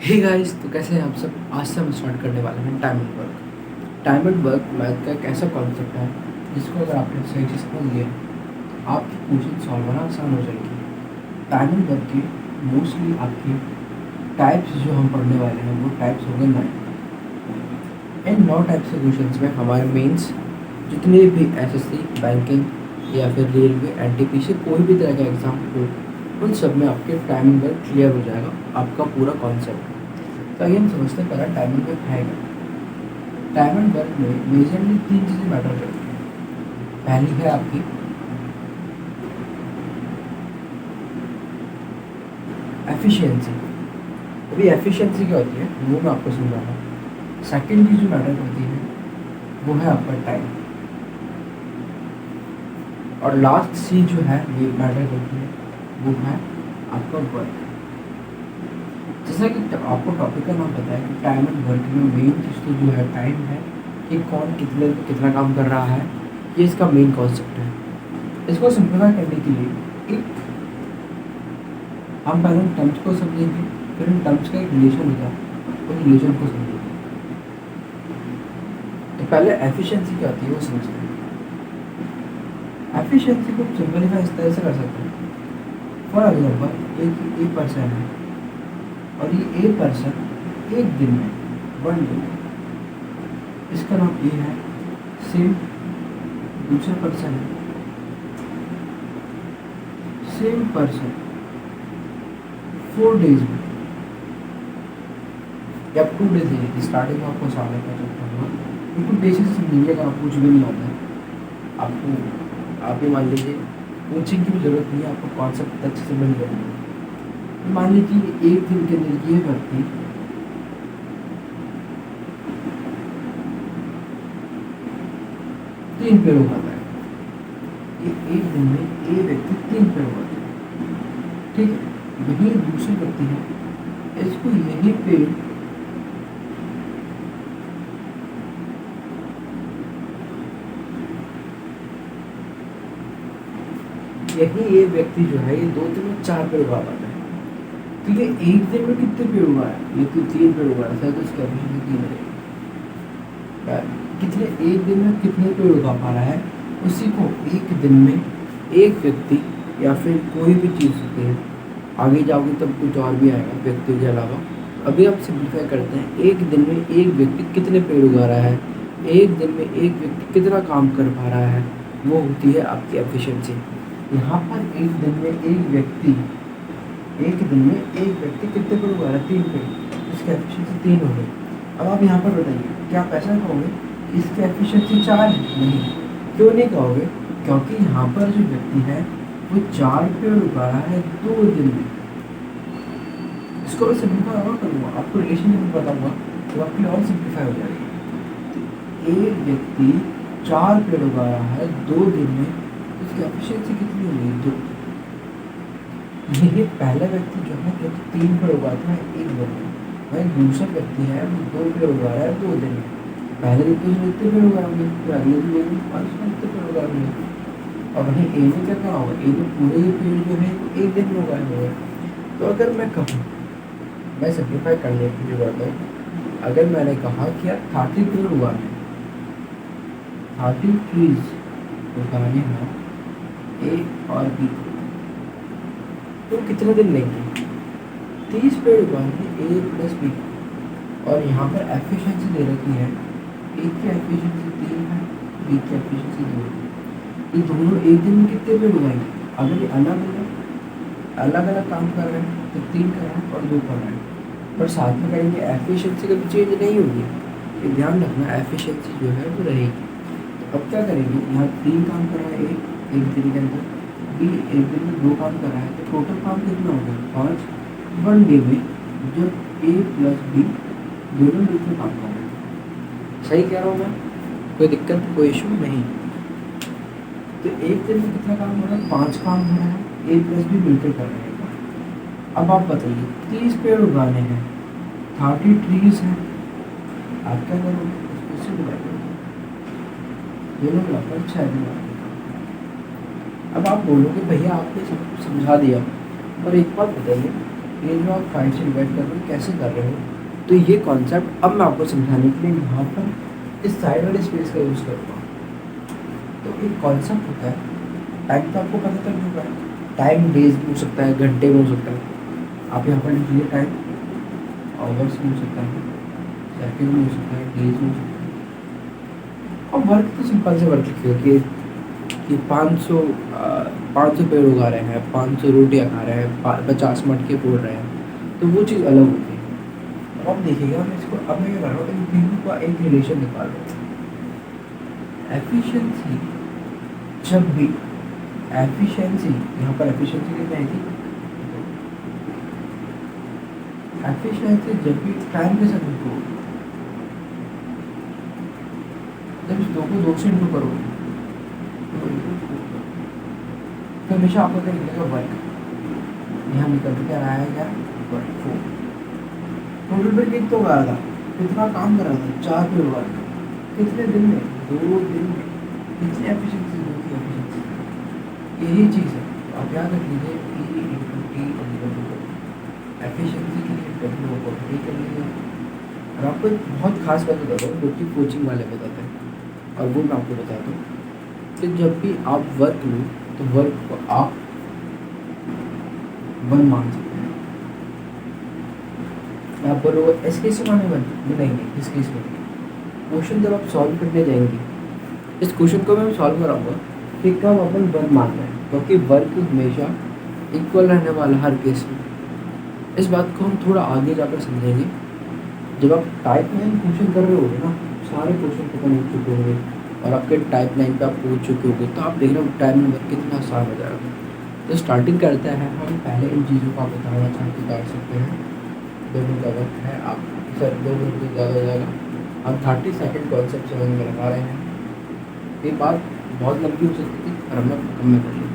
Hey guys, तो कैसे हैं आप सब। आज से हम स्टार्ट करने वाले हैं time and work. Time and work math का एक ऐसा कॉन्सेप्ट है जिसको अगर आपने सही से समझ लिया तो आपकी क्वेश्चन सॉल्व होना आसान हो जाएगी। टाइम एंड वर्क के मोस्टली आपके टाइप्स जो हम पढ़ने वाले हैं वो टाइप्स हो गए 9। इन 9 टाइप्स के क्वेश्चन में हमारे मेंस जितने भी एसएससी, बैंकिंग या फिर रेलवे, एनटीपीसी कोई भी तरह का एग्जाम हो, उन सब में आपके टाइम एंड वर्क क्लियर हो जाएगा, आपका पूरा कॉन्सेप्ट। तो आइए हम समझते हैं पहला टाइम एंड वर्क है क्या। टाइम एंड वर्क में मेजरली 3 चीज़ें मैटर करती हैं। पहली है आपकी एफिशिएंसी। अभी एफिशिएंसी क्या होती है वो मैं आपको समझा रहा हूँ। सेकेंड चीज़ जो मैटर करती है वो है आपका टाइम, और लास्ट सी जो है ये मैटर करती है वो है आपका वर्क। जैसा कि आपको टॉपिक का नाम पता है कि टाइम एंड वर्क में मेन चीज़ तो जो है टाइम है कि कौन कितने कितना काम कर रहा है, ये इसका मेन कॉन्सेप्ट है। इसको सिंप्लीफाई करने के लिए एक हम पहले टर्म्स को समझेंगे, फिर इन टर्म्स का एक रिलेशन होता है, उस रिलेशन को समझेंगे। तो पहले एफिशिएंसी क्या होती है वो समझते हैं। एफिशिएंसी को सिंपलीफाई इस तरह से कर सकते हैं। फॉर एग्जाम्पल एक ए पर्सन है और ये ए पर्सन एक दिन में, वन डे, इसका नाम ए है। सेम दूसरा पर्सन है, सेम पर्सन 4 डेज में या 2 डेज है। स्टार्टिंग में आपको सामने का चलता होगा, बिल्कुल बेसिक से समझिएगा, आपको कुछ भी नहीं आता है आपको। आप ही मान लीजिए कोचिंग की भी ज़रूरत नहीं है, आपको कॉन्सेप्ट अच्छे से मिल जाएगा। मान लीजिए एक दिन के अंदर ये व्यक्ति 3 पेड़ उगाता है। ये एक दिन में ए व्यक्ति 3 पेड़ उगाता है, ठीक है। यही दूसरे व्यक्ति है, इसको यही पेड़ यही ये व्यक्ति जो है ये 2 दिन में 4 पेड़ उगा पाता है। ठीक है, एक दिन में कितने पेड़ उगाया, ये तो 3 पेड़ उगाया था, तो इसका एफिशिएंसी 3 है। कितने एक दिन में कितने पेड़ उगा पा रहा है, उसी को एक दिन में एक व्यक्ति या फिर कोई भी चीज़ होती है। आगे जाओगे तब कुछ और भी आएगा व्यक्ति के अलावा। अभी हम सिंप्लीफाई करते हैं, एक दिन में एक व्यक्ति कितने पेड़ उगा रहा है, एक दिन में एक व्यक्ति कितना काम कर पा रहा है, वो होती है आपकी एफिशिएंसी। यहाँ पर एक दिन में एक व्यक्ति कितने पेड़ उगा रहा है, 3 पेड़, इसकी एफिशिएंसी 3 हो गई। अब आप यहाँ पर बताइए, क्या आप ऐसा कहोगे इसकी एफिशिएंसी 4 है? नहीं। क्यों नहीं कहोगे? क्योंकि यहाँ पर जो व्यक्ति है वो 4 पेड़ उगा रहा है 2 दिन में। इसको मैं सिंप्लीफाई और करूँगा, आपको रिलेशन जब बताऊँगा तो आपकी और सिंप्लीफाई हो जाएगी। एक व्यक्ति 4 पेड़ उगा रहा है 2 दिन में, इसकी एफिशिएंसी कितनी होगी? 2। ये पहला व्यक्ति जो है जो 3 पेड़ उगाता है एक दिन में, वही दूसरा व्यक्ति है वो 2 पेड़ उगा रहा है 2 दिन में। पहले दिन तो इतने पेड़ उगाएंगे, फिर अगले दिन में 5 इतने पेड़ उगाएंगे, और वहीं ए में क्या कहा होगा, ए में पूरे पेड़ जो है एक दिन में उगाए हुए। तो अगर मैं कहूँ, मैं सिंप्लीफाई करने की जो बात है, अगर मैंने कहा कि यार 30 पेड़ उगाने, 30 ट्रीज उगाने हैं ए और बी, तो कितने दिन लेंगे? 30 पेड़ उगाएंगे ए प्लस बी, और यहाँ पर एफिशिएंसी दे रखी है, ए की एफिशिएंसी 3 है, बी की एफिशिएंसी 2 है। ये दोनों एक दिन में कितने पेड़ उगाएंगे? अगर ये अलग अलग काम कर रहे हैं तो 3 कर रहे हैं और 2 कर रहे हैं, पर साथ में करेंगे, एफिशिएंसी कभी चेंज नहीं होगी। ये ध्यान रखना, एफिशिएंसी जो है वो रहेगी। तो अब क्या करेंगे, यहाँ 3 काम कर रहा है एक दिन के अंदर, बी एक दिन में 2 काम कर रहा है, तो टोटल काम कितना हो गया? 5 वन डे में, जब ए प्लस बी दोनों मिलकर काम कर रहे हैं। सही कह रहा हूँ मैं? कोई दिक्कत, कोई इशू नहीं। तो एक दिन में कितना काम हो रहा है? 5 काम हो रहा है, ए प्लस बी मिलकर कर रहे हैं। अब आप बताइए 30 पेड़ उगाने हैं, 30 ट्रीज हैं, आप क्या करोगे? इसको डिवाइड करोगे, दोनों मिलाकर 6 दिन लगेगा। अब आप बोलोगे भैया आपने सब समझा दिया, पर एक बात बताइए, ये जो आप फाइव से डिवाइड कर रहे हो कैसे कर रहे हो, तो ये कॉन्सेप्ट अब मैं आपको समझाने के लिए यहाँ पर इस साइड वाले स्पेस का यूज़ करूँगा। तो एक कॉन्सेप्ट होता है, टाइम तो आपको पता चल चुका है, टाइम डेज में हो सकता है, घंटे में हो सकता है। आप यहाँ पर लिखिए टाइम, आवर्स में हो सकता है, सेकंड में हो सकता है, डेज में हो सकता है। और वर्क तो सिंपल से वर्क लिखिए कि 500 पेड़ उगा रहे हैं, 500 रोटियाँ खा रहे हैं, 50 मटके फोड़ रहे हैं, तो वो चीज़ अलग होती है। अब आप देखिएगा, मैं इसको अब मैं क्या कर रहा हूँ, इन तीनों का एक रिलेशन निकाल रहा हूँ। एफिशिएंसी जब भी एफिशिएंसी यहाँ पर एफिशिएंसी कितनी आएगी, एफिशिएंसी जब भी टाइम के साथ इम्प्रूव, जब इस दो को दो से इम्प्रूव करोगे तो हमेशा आपको क्या निकलेगा, वर्क। यहाँ निकल के क्या रहा है, क्या वर्क। टोटल पर कितना तो रहा था, कितना काम कर रहा था, 4 पे वर्क, कितने दिन में, 2 दिन में, कितनी एफिशिएंसी, 2 की एफिशिएंसी। यही चीज़ है, आप याद रख लीजिए, ई इंटू टी एफिशिएंसी के लिए डब्ल्यू को टी कर लीजिए। और आपको एक बहुत खास बात बता दूँ जो कि कोचिंग वाले बताते हैं, और वो मैं आपको बताता हूँ कि जब भी आप वर्क लो तो वर्क को आप 1 मान सकते हैं। आप बोलोगे इस केस में माने 1, नहीं, इस केस में क्वेश्चन जब आप सॉल्व करने जाएंगे, इस क्वेश्चन को मैं सॉल्व कराऊंगा कि कब अपन 1 मान रहे हैं, क्योंकि वर्क हमेशा इक्वल रहने वाला हर केस में। इस बात को हम थोड़ा आगे जाकर समझेंगे जब आप टाइप 9 क्वेश्चन कर रहे होगे ना, सारे क्वेश्चन खत्म हो चुके होंगे और आपके टाइप 9 पे आप पहुँच चुके होंगे, तो आप देख रहे हो टाइम नंबर कितना आसान हो जाएगा। तो स्टार्टिंग करते हैं हम पहले इन चीज़ों को आप बताना चाहते कर सकते हैं। 2 मिनट का वक्त है, आप सर 2 मिनट से ज़्यादा हो जाएगा। हम 30 सेकेंड कॉन्सेप्ट समझ में लगा रहे हैं। ये बात बहुत लंबी हो सकती थी और हमने कम में कर ली।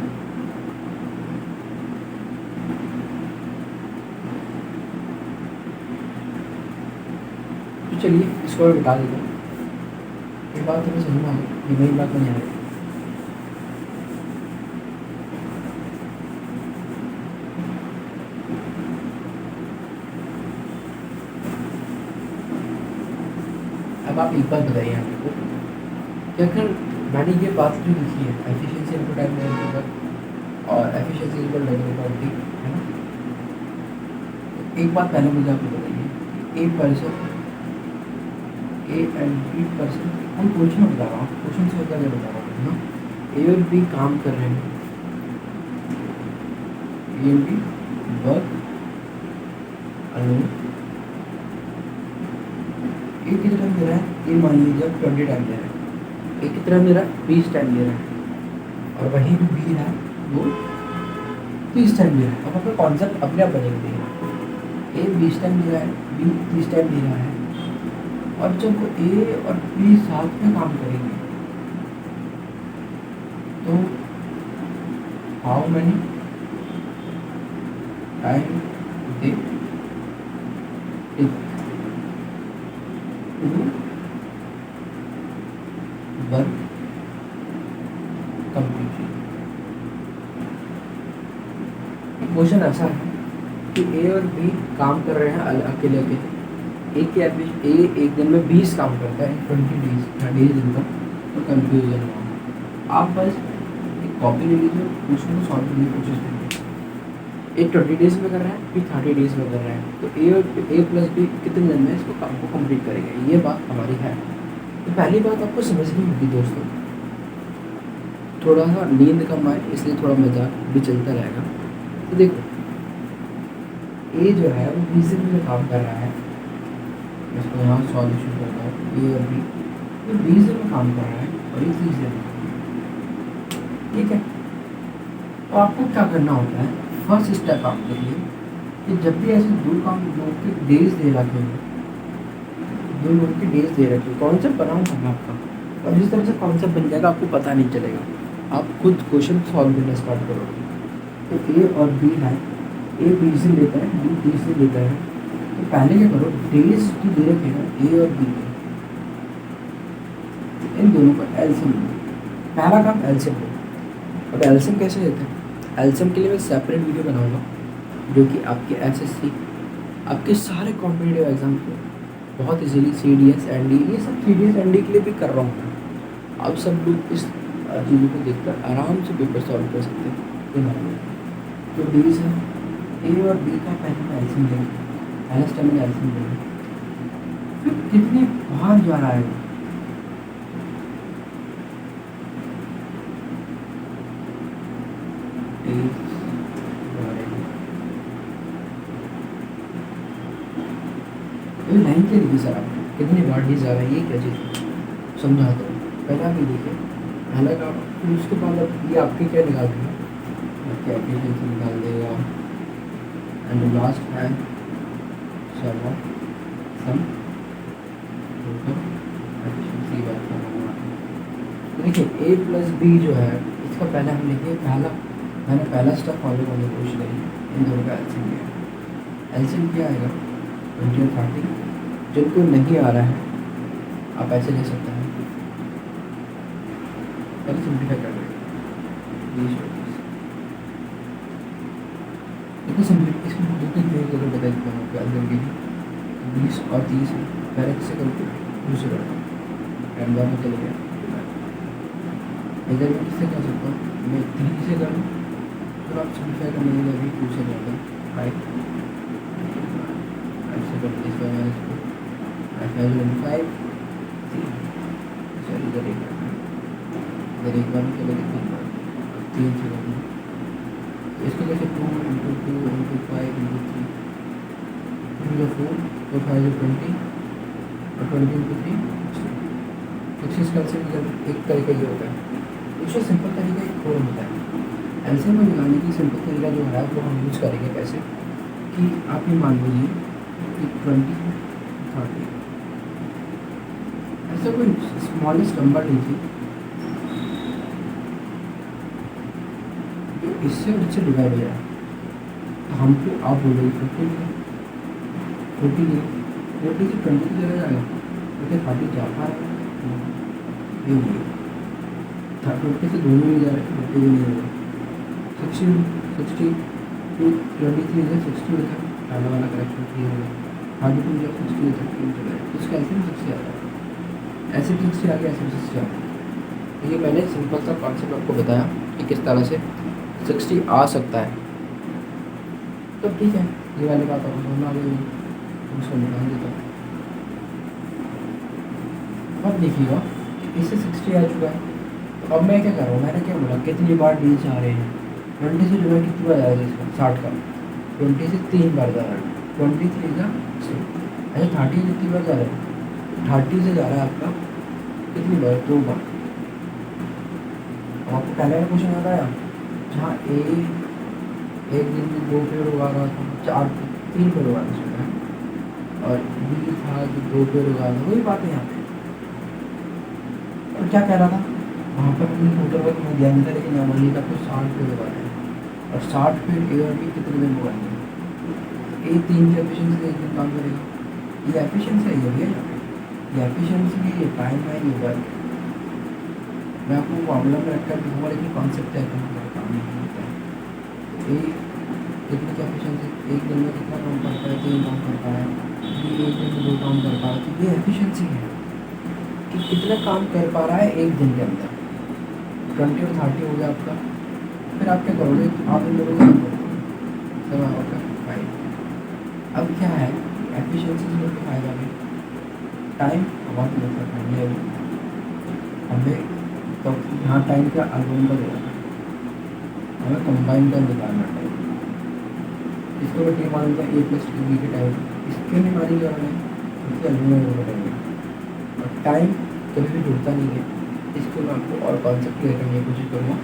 तो चलिए इसको मैं बता देता हूँ। ये बात हमें समझ में आ गई, ये मेरी बात नहीं आ रही। अब आप एक बात बताइए आप को कि अगर मैंने ये बात जो लिखी है, एफिशिएंसी इनपुट टाइम मैनेजमेंट और एफिशिएंसी इक्वल रेगुलरिटी, है ना। तो एक बात पहले मुझे आपको बताइए, एक person A and B person, हम क्वेश्चन बता रहा हूँ, क्वेश्चन से होता है बता रहा हूँ ना, ए और बी काम कर रहे हैं, A and B work alone. A कितना टाइम दे रहा है, ए मान लीजिए 20 टाइम दे रहा है, ए कितना दे रहा है, 20 टाइम दे रहा है, और वहीं भी बी है वो 30 टाइम दे रहा है। अब आपका कॉन्सेप्ट अपने आप बदल देगा, ए 20 टाइम दे रहा है, बी 30 टाइम दे रहा है, और जब वो ए और बी साथ में काम करेंगे तो how many time they take to work completely. Question ऐसा है कि ए और बी काम कर रहे हैं अकेले अकेले। एक दिन में 20 काम करता है, 20 डेज या डेज दिन का, तो कन्फ्यूजन हुआ। आप बस एक कॉपी ले लीजिए, क्वेश्चन को सॉल्व करने की कोशिश करिए। एक 20 डेज में कर रहा है, फिर 30 डेज में कर रहा है, तो ए प्लस बी कितने दिन में इसको काम को कंप्लीट करेंगे, ये बात हमारी है। तो पहली बात आपको समझनी होगी दोस्तों, थोड़ा सा नींद कम आए इसलिए थोड़ा मजाक भी चलता रहेगा। तो देखो ए जो है वो 20 दिन में काम कर रहा है, इसको यहाँ सॉल्यूशन करता है, ए और बी तो 20 दिन में काम कर रहा है और ये 30 दिन में, ठीक है। तो आपको क्या करना होता है, फर्स्ट स्टेप आपके लिए कि जब भी ऐसे दो काम लोग के डेज दे रखे हैं, दो लोग के डेज दे रखे, कॉन्सेप्ट बनाऊंगा मैं आपका, और जिस तरह से कॉन्सेप्ट बन जाएगा आपको पता नहीं चलेगा, आप खुद क्वेश्चन सॉल्व करना स्टार्ट करोगे। तो ए और बी है, ए 20 दिन लेता है, बी 30 दिन लेता है, तो पहले क्या करो, डेज जो दे रखे हैं ए और बी के, इन दोनों का एलसीएम लो। पहला काम एलसीएम लो। अब एलसीएम कैसे लेते हैं, एलसीएम के लिए मैं सेपरेट वीडियो बनाऊंगा, जो कि आपके एसएससी, आपके सारे कॉम्पिटिटिव एग्ज़ाम को बहुत इजीली सीडीएस एनडी, ये सब सीडीएस एनडी के लिए भी कर रहा हूँ। आप सब लोग इस चीज़ों को देखकर आराम से पेपर सॉल्व कर सकते हैं। ये मान लो जो डीज है, ए और बी का पहले में एल्सियम लेंगे, पहले स्टेप में एल्सियम लेंगे, फिर कितने बार जा रहा है लाइन के लिए सर आप कितनी बार डी जा रहा है, ये क्या चीज़ समझाता हूँ। पहले आप ये देखिए, पहला काम, फिर उसके बाद अब ये आपके क्या निकाल देगा, आपके एप्लीकेशन निकाल देगा, एंड लास्ट है सम एफिशिएंसी बात कर रहा हूँ। देखिए ए प्लस बी जो है, इसका पहले हम लिखिए, मैंने पहला स्टेप फॉलो करने की कोशिश करी, इन दोनों का एल्सियम किया। एल्सियम क्या आएगा 20 और 30। जिनको नहीं आ रहा है आप ऐसे ले सकते हैं, पहले सिंप्लीफाई कर लेंगे। देखो सिंप्लीफाई इसमें दो तीन वे करो, बता देता हूँ आपको एल्सियम की 20 और 30 है। पहले किससे करो, दूसरे करो, एंड में चले गया। इधर मैं किससे कर सकता हूँ, मैं 3 से करूँ, फिर आप सिंप्लीफाई करने के लिए अभी 2 से कर दो, 5 ऐसे कर दो, इसका मैं इसको 5 सॉरी इधर एक बार में चले गए, 3 से कर दो। इसको कैसे 2 × 2 × 5 × 3 2 4 और 5 20 और 20 × 3 60। इसका एल्सियम एक तरीका ये होता है, दूसरा सिंपल तरीका एक और होता है। एल्सियम में निकालने की सिंपल तरीका जो है वो हम यूज़ करेंगे कैसे, कि आप ये मान लीजिए कि 20 30 ऐसा कोई स्मॉलेस्ट नंबर लीजिए जो इससे और इससे डिवाइड हो जाए, तो हमको आप बोलोगे 40 लिए 40 लिए 40 से 20 की जगह जाएगा, क्योंकि 30 जा पा रहा है, ये नहीं 20 से दोनों नहीं जा रहे, 40 भी नहीं होगा। 60 टू 23 से 60 लिखा, पहला वाला करेक्शन ठीक होगा। 32 जब 60 तक चला है तो इसका एल्सियम 60 आ रहा है, ऐसे 60 आ गया, ऐसे 60 आ गया। ये मैंने सिंपल सा कॉन्सेप्ट आपको बताया कि किस तरह से 60 आ सकता है। तो ठीक है, ये वाली बात आपको समझ आ गई, उसको निकाल देता हूँ। अब देखिएगा इससे 60 आ चुका है, तो अब मैं क्या कर रहा हूँ, मैंने क्या बोला कितनी बार डी जा रहे हैं, 20 से डिवाइड कितनी बार जा रहा है इसका 60 का, 20 से 3 बार जा रहा है, 23 का 6। अच्छा 30 कितनी बार जा रहा है, 30 से जा रहा है आपका कितनी बार, 2 बार। अब आपको पहले का क्वेश्चन याद आया, जहाँ ए एक दिन में 2 पेड़ उगा रहा था, 3 पेड़ उगा रहा था, और बी था जो 2 पेड़ उगा रहा था, वही बात है यहाँ पे। और क्या कह रहा था वहाँ पर, हमने टोटल वर्क में ध्यान दिया, लेकिन यहाँ बोलिएगा तो 60 पेड़ उगाए हैं, और 60 पेड़ ए और बी कितने दिन उगाएंगे, ए 3 की एफिशिएंसी एक दिन काम करेगा, ये एफिशिएंसी है, ये यहाँ पे ये एफिशिएंसी है, ये टाइम है, ये वर्क। मैं आपको फॉर्मूला में रखकर दिखाऊंगा, लेकिन कॉन्सेप्ट है काम नहीं होता है। ए कितनी की एफिशिएंसी, एक दिन में कितना काम करता है, 3 काम करता है, बी एक दिन में 2 काम करता है, तो ये एफिशिएंसी है कि कितना काम कर पा रहा है एक दिन के अंदर। 20 और 30 हो गया आपका, फिर आप क्या करोगे, आप इन दोनों का सब आपका 5। अब क्या है एफिशिएंसी से लोग फायदा भी, टाइम बहुत मतलब टाइम है, हमें तो यहाँ टाइम का अल्बम का देना, हमें कंबाइन का निकालना टाइम। इसको मैं टी मानूंगा ए प्लस टी बी के टाइम, इसके नहीं मानेंगे और मैं इसके अल्बम में टाइम, और टाइम कभी भी जुड़ता नहीं है। इसको मैं आपको और कॉन्सेप्ट क्लियर करने की कोशिश करूँगा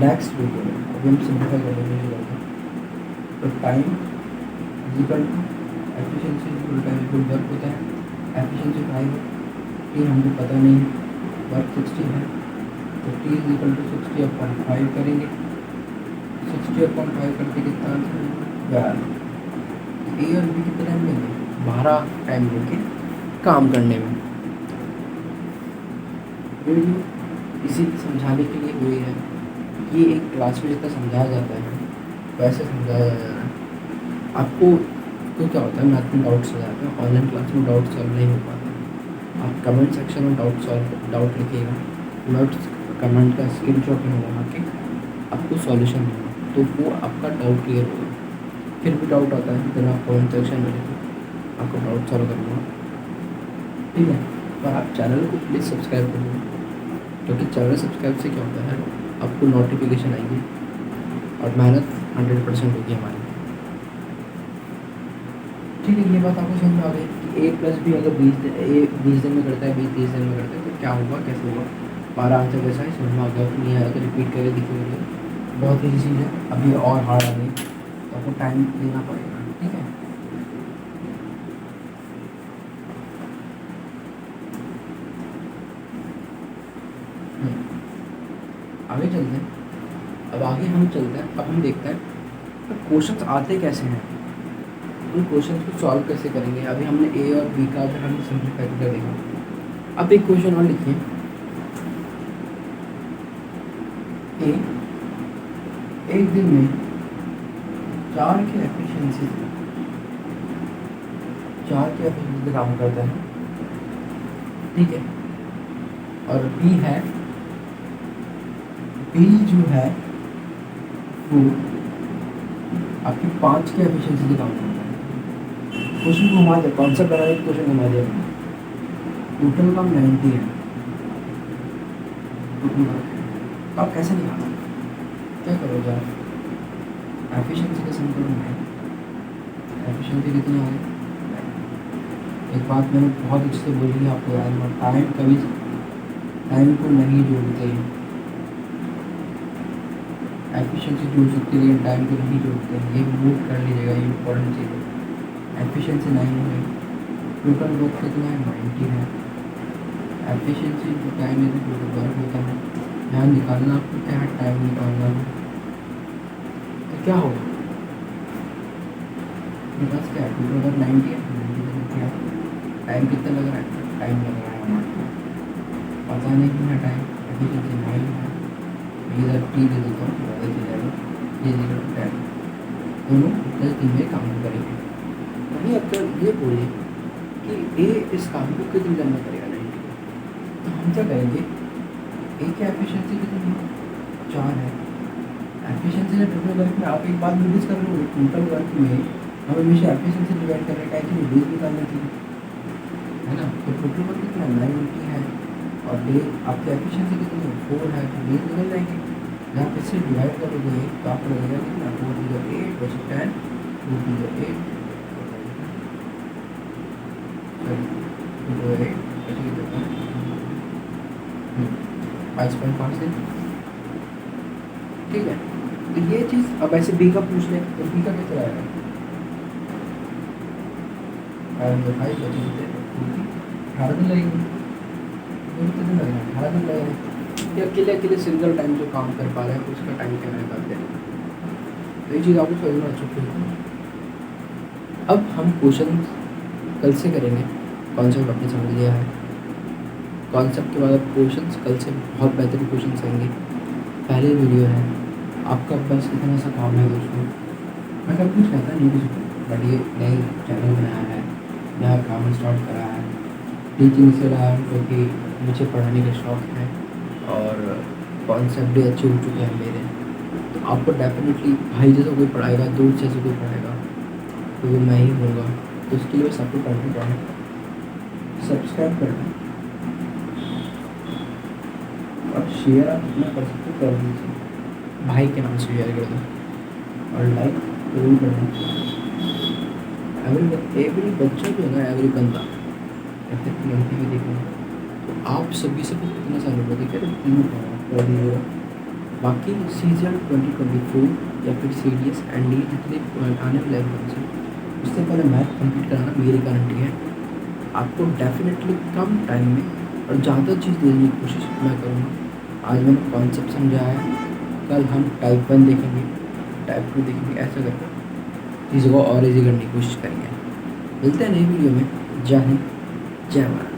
नेक्स्ट वीडियो में, अभी हम सिंप्लीफाई करने की कोशिश करते हैं। तो time equal to efficiency equal time equal work होता है, एफिशिएंसी 5 है, टी हमको पता नहीं है, वर्क 60 है, तो टी इज इक्वल टू 60/5 करेंगे, 60/5 करके कितना आंसर है 12। ए और बी कितना टाइम लेंगे, 12 टाइम लेंगे काम करने में। वीडियो इसी समझाने के लिए हुई है, ये एक क्लास में जितना समझाया जाता है वैसे समझाया जा रहा है। आपको तो क्या होता है, मैथ में डाउट्स हो जाते हैं, ऑनलाइन क्लास में डाउट सॉल्व नहीं हो पाता। आप कमेंट सेक्शन में डाउट लिखिएगा, मैं कमेंट का स्क्रीनशॉट लगा के आपको सॉल्यूशन दूँगा, तो वो आपका डाउट क्लियर होगा। फिर भी डाउट आता है फिर आप कमेंट सेक्शन में लिखो, आपको डाउट सॉल्व करूँगा, ठीक है। और आप चैनल को प्लीज़ सब्सक्राइब करिए, क्योंकि चैनल सब्सक्राइब से क्या होता है, आपको नोटिफिकेशन आएगी और मेहनत 100% होगी हमारी। ठीक है, ये बात आपको समझ में आ गई कि A+B अगर 20 दिन में करता है, 20-30 दिन में करता है, तो क्या होगा, कैसे होगा। हमारा आंसर कैसा है समझ में आ गया। फिर नहीं आया तो रिपीट करके दिखेंगे, बहुत ईजी चीज़ है। अभी और हार्ड आ गई तो आपको टाइम देना पड़ेगा, ठीक है। आगे चलते हैं, अब आगे हम चलते हैं, अब हम देखते हैं क्वेश्चंस आते कैसे हैं, उन क्वेश्चन को सॉल्व कैसे करेंगे। अभी हमने ए और बी का अगर हमने सिंप्लीफाई कर देखा। अब एक क्वेश्चन और लिखिए, ए एक दिन में 4 के एफिशिएंसी से काम करता है, ठीक है। और बी जो है वो आपकी 5 के एफिशिएंसी से काम करता है। क्वेश्चन को घुमा दिया, कॉन्सेप्ट बना के क्वेश्चन घुमा दिया, टोटल काम 90 है। तो आप कैसे निकालोगे, क्या करोगे आप, एफिशिएंसी का सिंपल है, एफिशिएंसी कितनी आ गई। एक बात मैंने बहुत अच्छे से बोली है, आपको याद है, टाइम को नहीं जोड़ते, एफिशिएंसी जोड़ सकते हैं लेकिन टाइम को नहीं जोड़ते हैं, ये नोट कर लीजिएगा, ये इंपॉर्टेंट चीज़ है। एफिशिएंसी 9 है, टोटल वर्क कितना है 90 है, एफिशिएंसी जो टाइम है टोटल वर्क होता है, यहाँ निकालना आपको क्या है, टाइम निकालना है। तो क्या होगा, मेरे पास क्या है, टोटल वर्क 90 है, 90 क्या टाइम कितना लग रहा है, टाइम लग रहा है हमारे पता नहीं कितना टाइम, एफिशिएंसी 9 है, इधर टी दे देता हूँ, बदल चल जाएगा, ये देखो टाइम, दोनों 10 दिन में काम करेंगे। वहीं अब ये बोलिए कि ए इस काम को कितने दिन में करेगा, नहीं, तो हम क्या करेंगे, ए की एफिशिएंसी कितनी है, 4 है, एफिशिएंसी से टोटल वर्क में आप एक बात नोटिस कर लो, टोटल वर्क में हम हमेशा एफिशिएंसी डिवाइड कर रहे हैं कि डेज निकालने की, है ना। तो टोटल वर्क कितना 90 है और डे आपकी एफिशिएंसी कितनी है 4 है, तो डेज निकल जाएंगे। जहाँ पे से डिवाइड करोगे तो आपको लगेगा कितना 4 × 8 + 10, 2 × 8 5.5 दिन, ठीक है। तो ये चीज़ अब ऐसे बी का पूछ लें तो बी का कितना आएगा, 5 18 दिन लगेंगे, 18 दिन लगेंगे। या अकेले सिंगल टाइम जो काम कर पा रहे हैं उसका टाइम क्या रहेगा देंगे, तो ये चीज़ आपको समझना आ चुकी है। अब हम क्वेश्चन कल से करेंगे, कॉन्सेप्ट आपने समझ लिया है, कॉन्सेप्ट के बाद अब क्वेश्चंस कल से बहुत बेहतरीन क्वेश्चंस आएंगे। पहली वीडियो है, आपका बस इतना सा काम है दोस्तों, मैं कल कुछ कहता नहीं कुछ, बट ये नई चैनल बनाया है, नया काम स्टार्ट करा है, टीचिंग से रहा है क्योंकि मुझे पढ़ाने का शौक़ है और कॉन्सेप्ट भी अच्छे हो चुके हैं मेरे। तो आपको डेफिनेटली भाई जैसा कोई पढ़ाएगा, दोस्त जैसे कोई पढ़ाएगा, तो वो मैं ही होऊंगा। तो उसके लिए बस आपको करना क्या है, सब्सक्राइब करना और शेयर आप जितना कर सकते कर दीजिए, भाई के नाम से शेयर कर दो और लाइक जरूर करना। एवरी बच्चा जो है ना, एवरी बंदा ऐसे लड़की भी देखना, तो आप सभी से कुछ कितना सालों को देखिए कर दीजिएगा। बाकी सीजन 2024 या फिर CDS एंड ये जितने आने वाले एग्जाम्स हैं उससे पहले मैथ कंप्लीट कराना मेरी गारंटी है। आपको डेफिनेटली कम टाइम में और ज़्यादा चीज़ देने की कोशिश मैं करूँगा। आज मैंने कॉन्सेप्ट समझाया है, कल हम टाइप 1 देखेंगे, टाइप 2 देखेंगे, ऐसा करके चीज़ों को और ईजी करने की कोशिश करेंगे। मिलते हैं नई वीडियो में। जय हिंद, जय भारत।